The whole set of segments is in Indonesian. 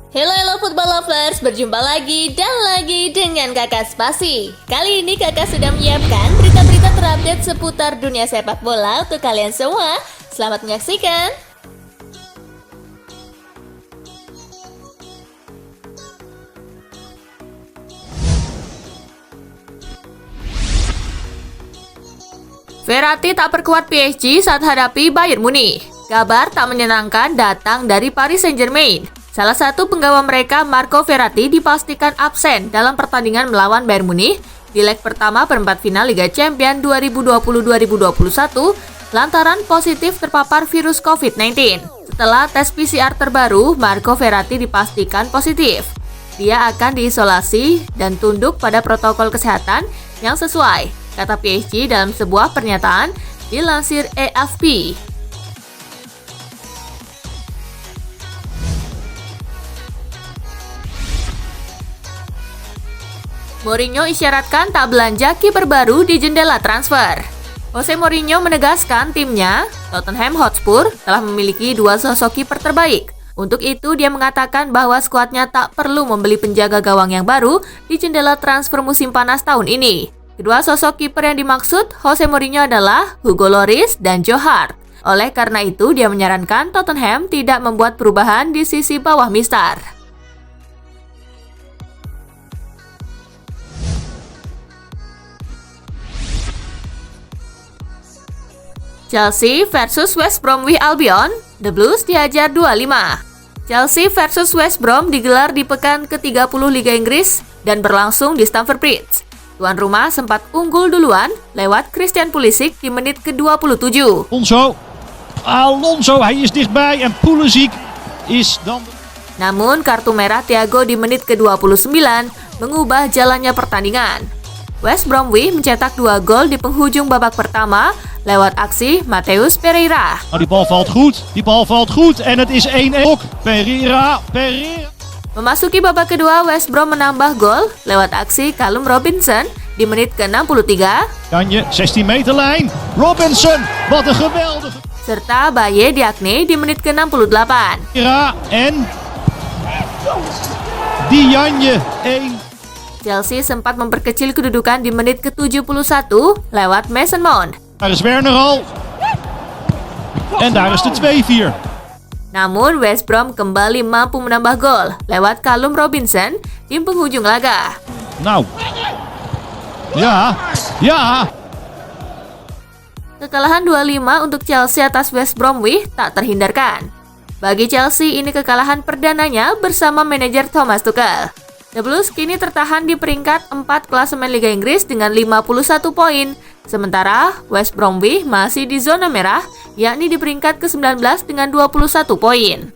Halo football lovers, berjumpa lagi dan lagi dengan Kakak Spasi. Kali ini Kakak sudah menyiapkan berita-berita terupdate seputar dunia sepak bola untuk kalian semua. Selamat menyaksikan. Verratti tak perkuat PSG saat hadapi Bayern Munich. Kabar tak menyenangkan datang dari Paris Saint-Germain. Salah satu penggawa mereka, Marco Verratti, dipastikan absen dalam pertandingan melawan Bayern Munich di leg pertama perempat final Liga Champions 2020-2021 lantaran positif terpapar virus COVID-19. Setelah tes PCR terbaru, Marco Verratti dipastikan positif. Dia akan diisolasi dan tunduk pada protokol kesehatan yang sesuai, kata PSG dalam sebuah pernyataan dilansir AFP. Mourinho isyaratkan tak belanja kiper baru di jendela transfer. Jose Mourinho menegaskan timnya, Tottenham Hotspur, telah memiliki dua sosok kiper terbaik. Untuk itu, dia mengatakan bahwa skuadnya tak perlu membeli penjaga gawang yang baru di jendela transfer musim panas tahun ini. Kedua sosok kiper yang dimaksud Jose Mourinho adalah Hugo Lloris dan Joe Hart. Oleh karena itu, dia menyarankan Tottenham tidak membuat perubahan di sisi bawah Mister. Chelsea versus West Bromwich Albion, The Blues dihajar 2-5. Chelsea versus West Brom digelar di pekan ke-30 Liga Inggris dan berlangsung di Stamford Bridge. Tuan rumah sempat unggul duluan lewat Christian Pulisic di menit ke-27. Alonso, hij is dichtbij en Pulisic is dan... Namun kartu merah Thiago di menit ke-29 mengubah jalannya pertandingan. West Bromwich mencetak 2 gol di penghujung babak pertama lewat aksi Matheus Pereira. Die bal valt goed en het is 1-1. Pereira. Memasuki babak kedua, West Brom menambah gol lewat aksi Callum Robinson di menit ke-63. Kanje, 16 meterlijn. Robinson, wat een geweldige... Serta Baye Diagne di menit ke-68. Pereira en... Diagne, 1. Chelsea sempat memperkecil kedudukan di menit ke-71 lewat Mason Mount. Daar is Werner al. En daar is de 2-4. Namun West Brom kembali mampu menambah gol lewat Callum Robinson di penghujung laga. Nou. Ja. Kekalahan 2-5 untuk Chelsea atas West Bromwich tak terhindarkan. Bagi Chelsea, ini kekalahan perdananya bersama manajer Thomas Tuchel. The Blues kini tertahan di peringkat 4 klasemen Liga Inggris dengan 51 poin. Sementara West Bromwich masih di zona merah, yakni di peringkat ke-19 dengan 21 poin.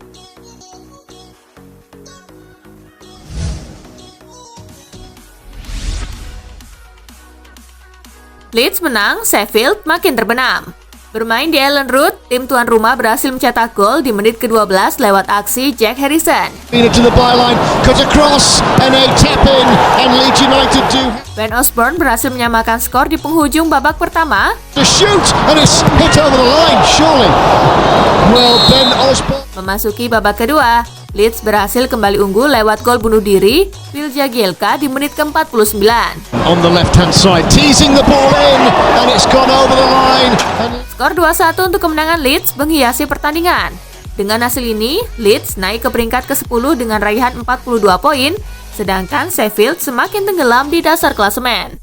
Leeds menang, Sheffield makin terbenam. Bermain di Ellen Road, tim tuan rumah berhasil mencetak gol di menit ke-12 lewat aksi Jack Harrison. Ben Osborne berhasil menyamakan skor di penghujung babak pertama. Memasuki babak kedua, Leeds berhasil kembali unggul lewat gol bunuh diri Phil Jagielka di menit ke-49. On the left-hand side, teasing the ball in, and it's gone over the line. Skor 2-1 untuk kemenangan Leeds menghiasi pertandingan. Dengan hasil ini, Leeds naik ke peringkat ke-10 dengan raihan 42 poin, sedangkan Sheffield semakin tenggelam di dasar klasemen.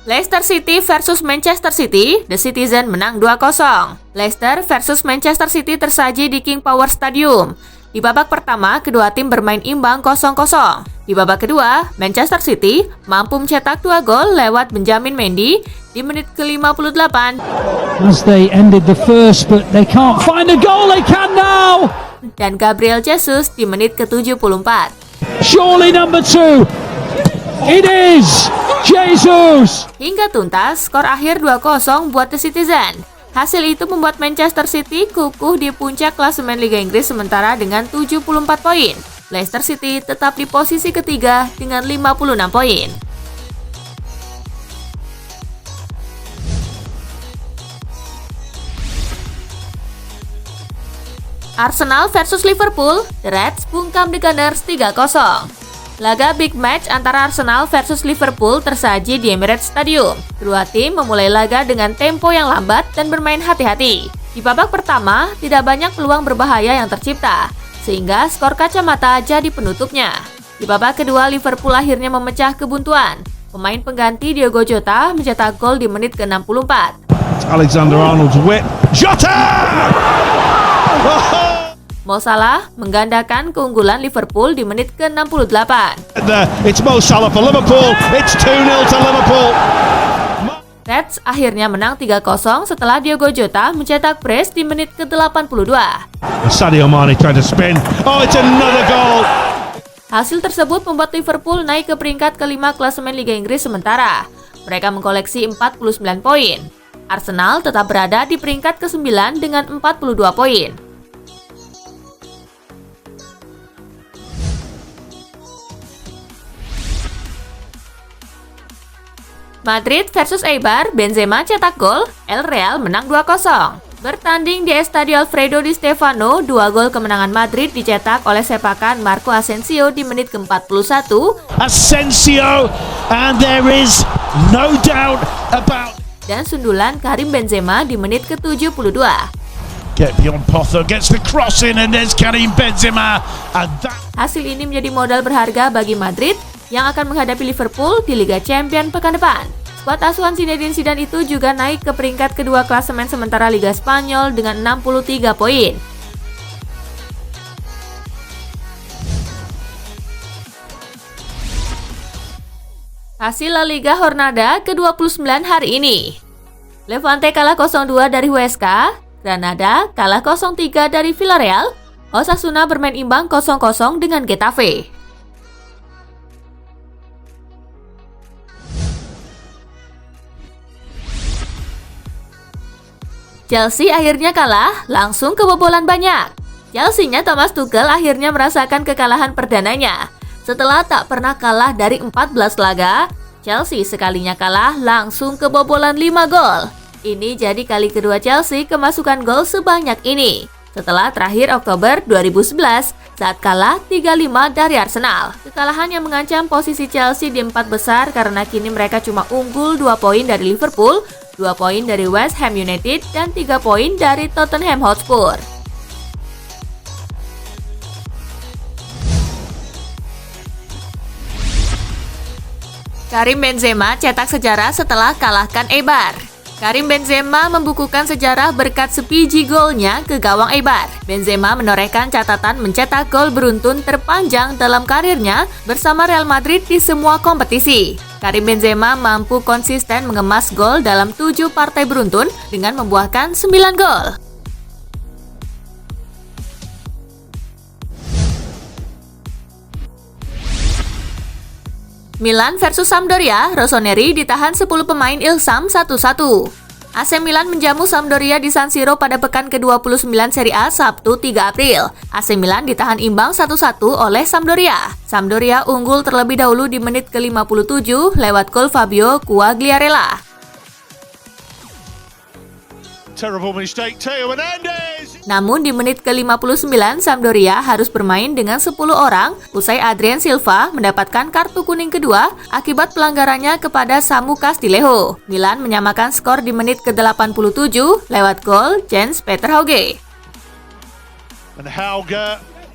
Leicester City versus Manchester City, The Citizen menang 2-0. Leicester versus Manchester City tersaji di King Power Stadium. Di babak pertama, kedua tim bermain imbang 0-0. Di babak kedua, Manchester City mampu mencetak 2 gol lewat Benjamin Mendy di menit ke-58. As they ended the first, but they can't find a goal, they can now! Dan Gabriel Jesus di menit ke-74. Surely number 2! It is Jesus! Hingga tuntas, skor akhir 2-0 buat The Citizen. Hasil itu membuat Manchester City kukuh di puncak klasemen Liga Inggris sementara dengan 74 poin. Leicester City tetap di posisi ketiga dengan 56 poin. Arsenal versus Liverpool, The Reds bungkam The Gunners 3-0. Laga big match antara Arsenal versus Liverpool tersaji di Emirates Stadium. Kedua tim memulai laga dengan tempo yang lambat dan bermain hati-hati. Di babak pertama, tidak banyak peluang berbahaya yang tercipta, sehingga skor kacamata jadi penutupnya. Di babak kedua, Liverpool akhirnya memecah kebuntuan. Pemain pengganti Diogo Jota mencetak gol di menit ke-64. Alexander-Arnold's whip. Jota! Mo Salah menggandakan keunggulan Liverpool di menit ke-68. It's Mo Salah for Liverpool. It's 2-0 to Liverpool. Reds akhirnya menang 3-0 setelah Diogo Jota mencetak brace di menit ke-82. Sadio Mane tried to spin. Oh, it's another goal. Hasil tersebut membuat Liverpool naik ke peringkat kelima klasemen Liga Inggris sementara. Mereka mengkoleksi 49 poin. Arsenal tetap berada di peringkat ke-9 dengan 42 poin. Madrid versus Eibar, Benzema cetak gol, El Real menang 2-0. Bertanding di Estadio Alfredo Di Stéfano, 2 gol kemenangan Madrid dicetak oleh sepakan Marco Asensio di menit ke-41. Asensio, and there is no doubt about. Dan sundulan Karim Benzema di menit ke-72. Get beyond Pother, gets the cross in, and there's Karim Benzema. And that... Hasil ini menjadi modal berharga bagi Madrid yang akan menghadapi Liverpool di Liga Champions pekan depan. Skuad asuhan Zinedine Zidane itu juga naik ke peringkat kedua klasemen sementara Liga Spanyol dengan 63 poin. Hasil La Liga Jornada ke-29 hari ini. Levante kalah 0-2 dari Huesca, Granada kalah 0-3 dari Villarreal, Osasuna bermain imbang 0-0 dengan Getafe. Chelsea akhirnya kalah, langsung kebobolan banyak. Chelsea-nya Thomas Tuchel akhirnya merasakan kekalahan perdananya. Setelah tak pernah kalah dari 14 laga, Chelsea sekalinya kalah langsung kebobolan 5 gol. Ini jadi kali kedua Chelsea kemasukan gol sebanyak ini. Setelah terakhir Oktober 2011 saat kalah 3-5 dari Arsenal. Kekalahan yang mengancam posisi Chelsea di 4 besar karena kini mereka cuma unggul 2 poin dari Liverpool, 2 poin dari West Ham United, dan 3 poin dari Tottenham Hotspur. Karim Benzema cetak sejarah setelah kalahkan Eibar. Karim Benzema membukukan sejarah berkat sepiji golnya ke gawang Eibar. Benzema menorehkan catatan mencetak gol beruntun terpanjang dalam karirnya bersama Real Madrid di semua kompetisi. Karim Benzema mampu konsisten mengemas gol dalam 7 partai beruntun dengan membuahkan 9 gol. Milan versus Sampdoria, Rossoneri ditahan 10 pemain Ilsam 1-1. AC Milan menjamu Sampdoria di San Siro pada pekan ke-29 Serie A Sabtu 3 April. AC Milan ditahan imbang 1-1 oleh Sampdoria. Sampdoria unggul terlebih dahulu di menit ke-57 lewat gol Fabio Quagliarella. Terrible mistake, Theo Hernandez. Namun di menit ke-59 Sampdoria harus bermain dengan 10 orang usai Adrien Silva mendapatkan kartu kuning kedua akibat pelanggarannya kepada Samu Castillejo. Milan menyamakan skor di menit ke-87 lewat gol Jens Peter Hauge. And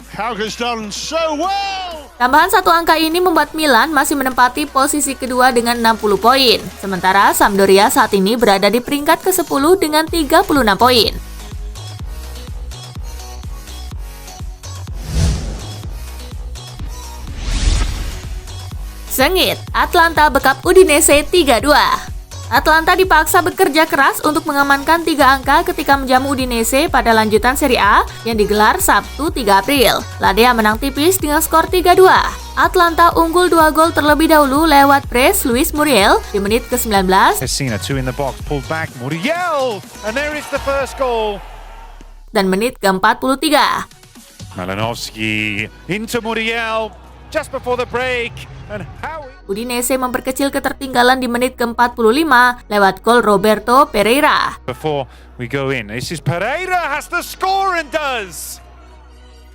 Hauge's done so well. Tambahan 1 angka ini membuat Milan masih menempati posisi kedua dengan 60 poin. Sementara Sampdoria saat ini berada di peringkat ke-10 dengan 36 poin. Sengit, Atlanta bekap Udinese 3-2. Atlanta dipaksa bekerja keras untuk mengamankan 3 angka ketika menjamu Udinese pada lanjutan Serie A yang digelar Sabtu 3 April. Ladea menang tipis dengan skor 3-2. Atlanta unggul 2 gol terlebih dahulu lewat brace Luis Muriel di menit ke-19. Messina, 2 in the box, pulled back, Muriel, and there is the first goal. Dan menit ke-43. Malinovskyi into Muriel just before the break, and Howie. Udinese memperkecil ketertinggalan di menit ke-45 lewat gol Roberto Pereira. Before we go in, this is Pereira has the score and does.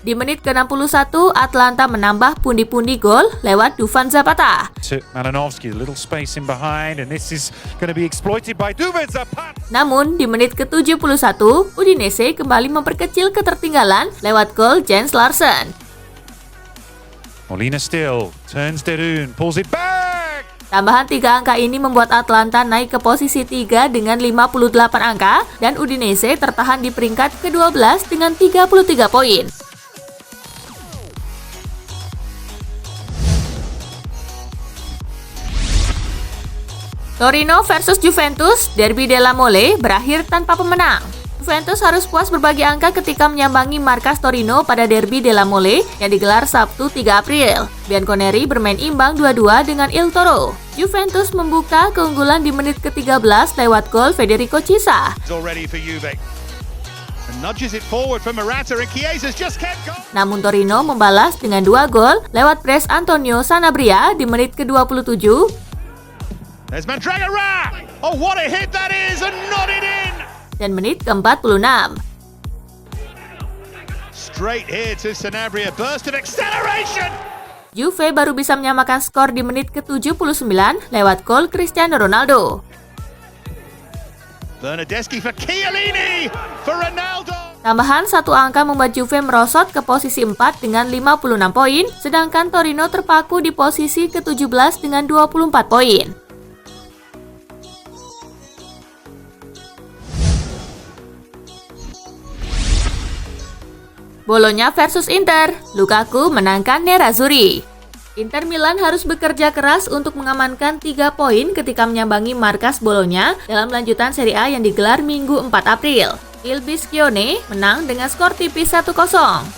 Di menit ke-61, Atlanta menambah pundi-pundi gol lewat Dufan Zapata. To Malinovsky, a little space in behind, and this is going to be exploited by Dufan Zapata. Namun, di menit ke-71, Udinese kembali memperkecil ketertinggalan lewat gol Jens Larsen. Molina still turns Derun, pulls it back. Tambahan 3 angka ini membuat Atlanta naik ke posisi 3 dengan 58 angka dan Udinese tertahan di peringkat ke-12 dengan 33 poin. Torino versus Juventus, Derby della Mole berakhir tanpa pemenang. Juventus harus puas berbagi angka ketika menyambangi markas Torino pada Derby della Mole yang digelar Sabtu 3 April. Bianconeri bermain imbang 2-2 dengan Il Toro. Juventus membuka keunggulan di menit ke-13 lewat gol Federico Chiesa. Namun Torino membalas dengan 2 gol lewat brace Antonio Sanabria di menit ke-27. There's Mandragora! Oh, what a hit that is, and not it in! Dan menit ke-46. Straight here to Sanabria, burst of acceleration! Juve baru bisa menyamakan skor di menit ke-79 lewat gol Cristiano Ronaldo. Bernardeschi for Chiellini, for Ronaldo! Tambahan 1 angka membuat Juve merosot ke posisi 4 dengan 56 poin, sedangkan Torino terpaku di posisi ke-17 dengan 24 poin. Bologna versus Inter, Lukaku menangkan Nerazzurri. Inter Milan harus bekerja keras untuk mengamankan 3 poin ketika menyambangi markas Bologna dalam lanjutan Serie A yang digelar Minggu 4 April. Il Biscione menang dengan skor tipis 1-0.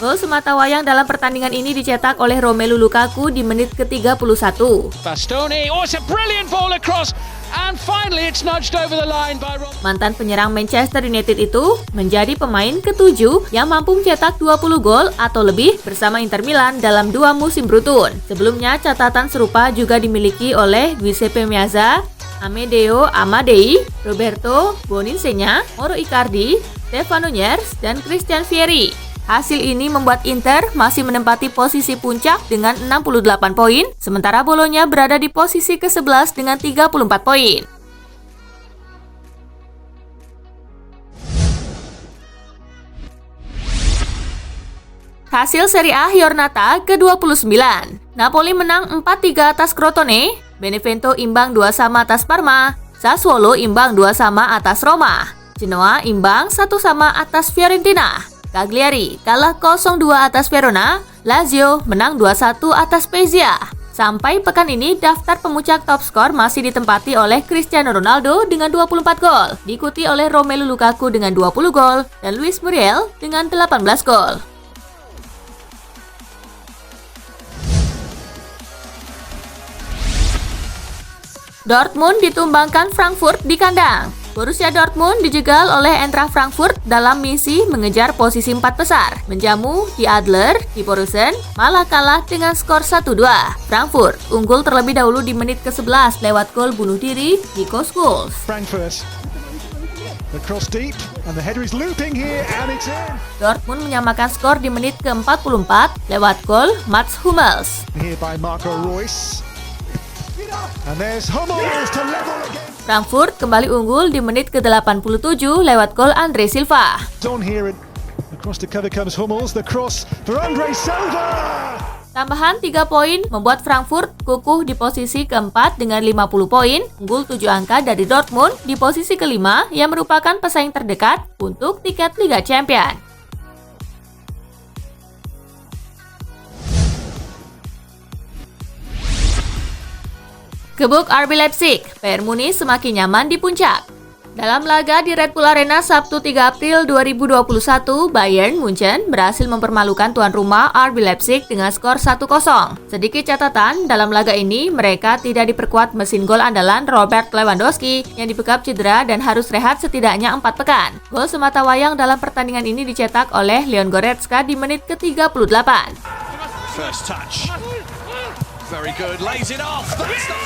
Gol sematawayang dalam pertandingan ini dicetak oleh Romelu Lukaku di menit ke-31. Bastoni, oh, it's a brilliant ball across. And finally it's nudged over the line by Mantan penyerang Manchester United itu menjadi pemain ke-7 yang mampu mencetak 20 gol atau lebih bersama Inter Milan dalam 2 musim beruntun. Sebelumnya catatan serupa juga dimiliki oleh Giuseppe Meazza, Amedeo Amadei, Roberto Boninsegna, Mauro Icardi, Stefano Nyers, dan Christian Vieri. Hasil ini membuat Inter masih menempati posisi puncak dengan 68 poin, sementara Bologna berada di posisi ke-11 dengan 34 poin. Hasil Serie A Giornata ke-29. Napoli menang 4-3 atas Crotone, Benevento imbang 2-2 atas Parma, Sassuolo imbang 2-2 atas Roma, Genoa imbang 1-1 atas Fiorentina. Cagliari kalah 0-2 atas Verona, Lazio menang 2-1 atas Spezia. Sampai pekan ini, daftar pemuncak top skor masih ditempati oleh Cristiano Ronaldo dengan 24 gol, diikuti oleh Romelu Lukaku dengan 20 gol, dan Luis Muriel dengan 18 gol. Dortmund ditumbangkan Frankfurt di kandang. Borussia Dortmund dijegal oleh Eintracht Frankfurt dalam misi mengejar posisi 4 besar. Menjamu di Adler, di Borussen, malah kalah dengan skor 1-2. Frankfurt unggul terlebih dahulu di menit ke-11 lewat gol bunuh diri Nico Scholes. Frankfurt. The cross deep, and the header is looping here, and it's in. Dortmund menyamakan skor di menit ke-44 lewat gol Mats Hummels. Here by Marco Reus. And there's Hummels to level again. Frankfurt kembali unggul di menit ke-87 lewat gol Andre Silva. On here and across the cover comes Hummels, the cross for Andre Silva. Tambahan 3 poin membuat Frankfurt kukuh di posisi keempat dengan 50 poin, unggul 7 angka dari Dortmund di posisi kelima yang merupakan pesaing terdekat untuk tiket Liga Champions. Gebuk RB Leipzig, Bayern Munich semakin nyaman di puncak. Dalam laga di Red Bull Arena Sabtu 3 April 2021, Bayern Munchen berhasil mempermalukan tuan rumah RB Leipzig dengan skor 1-0. Sedikit catatan, dalam laga ini mereka tidak diperkuat mesin gol andalan Robert Lewandowski yang dibekap cedera dan harus rehat setidaknya 4 pekan. Gol sematawayang dalam pertandingan ini dicetak oleh Leon Goretzka di menit ke-38. First touch. Very good, lays it off. That's the...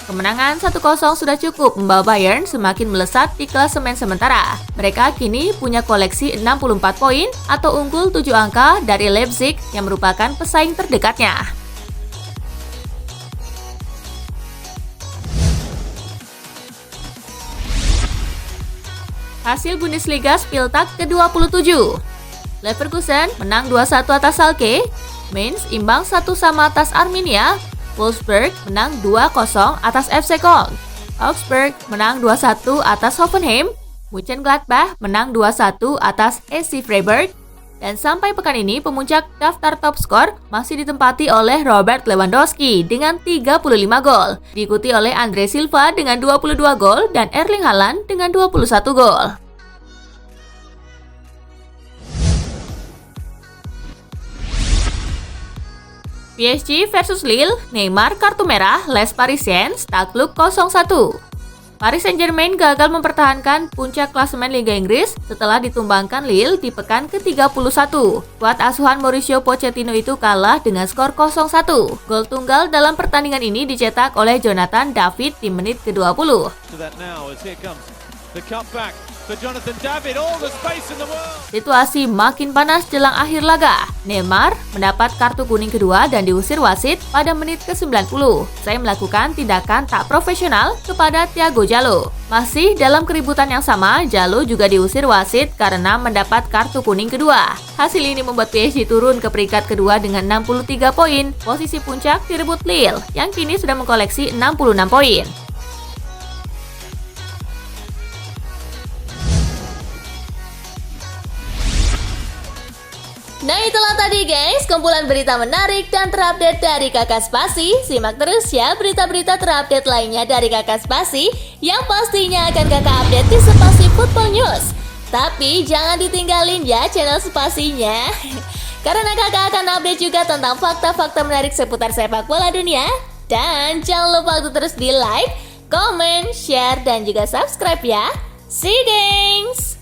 Kemenangan 1-0 sudah cukup membawa Bayern semakin melesat di klasemen sementara. Mereka kini punya koleksi 64 poin atau unggul 7 angka dari Leipzig yang merupakan pesaing terdekatnya. Hasil Bundesliga Spieltag ke-27. Leverkusen menang 2-1 atas Schalke, Mainz imbang 1-1 atas Arminia, Wolfsburg menang 2-0 atas FC Köln, Augsburg menang 2-1 atas Hoffenheim, Mönchengladbach menang 2-1 atas SC Freiburg, dan sampai pekan ini pemuncak daftar top skor masih ditempati oleh Robert Lewandowski dengan 35 gol, diikuti oleh Andre Silva dengan 22 gol dan Erling Haaland dengan 21 gol. PSG versus Lille, Neymar kartu merah, Les Parisiens takluk 0-1. Paris Saint-Germain gagal mempertahankan puncak klasemen Liga Inggris setelah ditumbangkan Lille di pekan ke-31. Skuad asuhan Mauricio Pochettino itu kalah dengan skor 0-1. Gol tunggal dalam pertandingan ini dicetak oleh Jonathan David di menit ke-20. Situasi makin panas jelang akhir laga. Neymar mendapat kartu kuning kedua dan diusir wasit pada menit ke-90. Saya melakukan tindakan tak profesional kepada Thiago Jallo. Masih dalam keributan yang sama, Jallo juga diusir wasit karena mendapat kartu kuning kedua. Hasil ini membuat PSG turun ke peringkat kedua dengan 63 poin. Posisi puncak direbut Lille yang kini sudah mengkoleksi 66 poin. Nah itulah tadi guys, kumpulan berita menarik dan terupdate dari Kakak Spasi. Simak terus ya berita-berita terupdate lainnya dari Kakak Spasi yang pastinya akan Kakak update di Spasi Football News. Tapi jangan ditinggalin ya channel Spasinya, karena Kakak akan update juga tentang fakta-fakta menarik seputar sepak bola dunia. Dan jangan lupa untuk terus di like, comment, share, dan juga subscribe ya. See you guys!